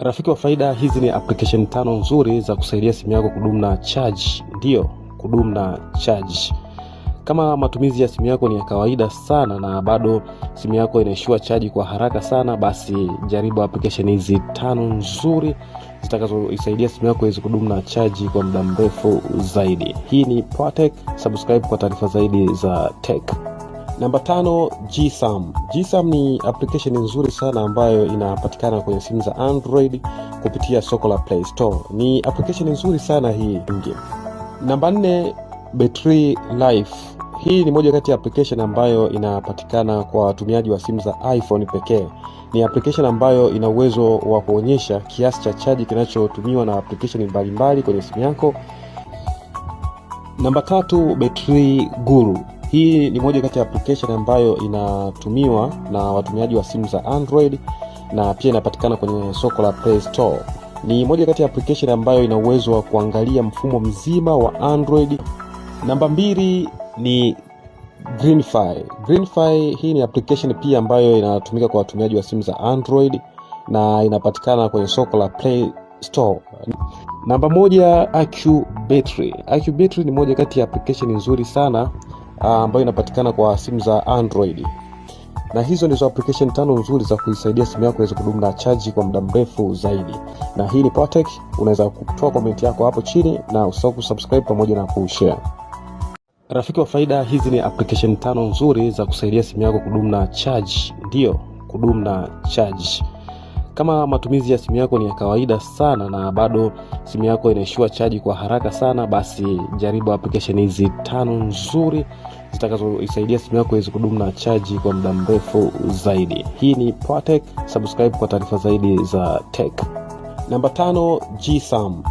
Rafiki wa faida, hizi ni application 5 nzuri za kusaidia simu yako kudumu na charge. Ndio, kudumu na charge. Kama matumizi ya simu yako ni ya kawaida sana na bado simu yako inaishiwa charge kwa haraka sana, basi jaribu application hizi 5 nzuri zitakazoisaidia simu yako iweze kudumu na charge kwa muda mrefu zaidi. Hii ni Powertech. Subscribe kwa taarifa zaidi za tech. Namba 5, GSAM. GSAM ni application nzuri sana ambayo inapatikana kwenye simu za Android kupitia soko la Play Store. Ni application nzuri sana hii. Namba 4, Battery Life. Hii ni moja kati ya application ambayo inapatikana kwa watumiaji wa simu za iPhone pekee. Ni application ambayo ina uwezo wa kuonyesha kiasi cha chaji kinachotumiwa na application mbalimbali kwenye simu yako. Namba 3, Battery Guru. Hii ni moja kati ya application ambayo inatumiwa na watumiaji wa simu za Android na pia inapatikana kwenye soko la Play Store. Ni moja kati ya application ambayo ina uwezo wa kuangalia mfumo mzima wa Android. Namba 2 ni Greenify. Greenify hii ni application pia ambayo inatumika kwa watumiaji wa simu za Android na inapatikana kwenye soko la Play Store. Namba 1, AccuBattery. AccuBattery ni moja kati ya application nzuri sana ambayo inapatikana kwa simu za Android. Na hizo ndizo application 5 nzuri za kuisaidia simu yako iweze kudumu na charge kwa muda mrefu zaidi. Na hii ni Powertech. Unaweza kutoa comment yako hapo chini na usisahau kusubscribe pamoja na kushare. Rafiki wa faida, hizi ni application 5 nzuri za kusaidia simu yako kudumu na charge. Ndio, kudumu na charge. Kama matumizi ya simu yako ni ya kawaida sana na bado simu yako inaishiwa charge kwa haraka sana, basi jaribu application hizi 5 nzuri zitakazoisaidia simu yako iweze kudumu na charge kwa muda mrefu zaidi. Hii ni Powertech. Subscribe kwa taarifa zaidi za tech. Namba 5, GSAM.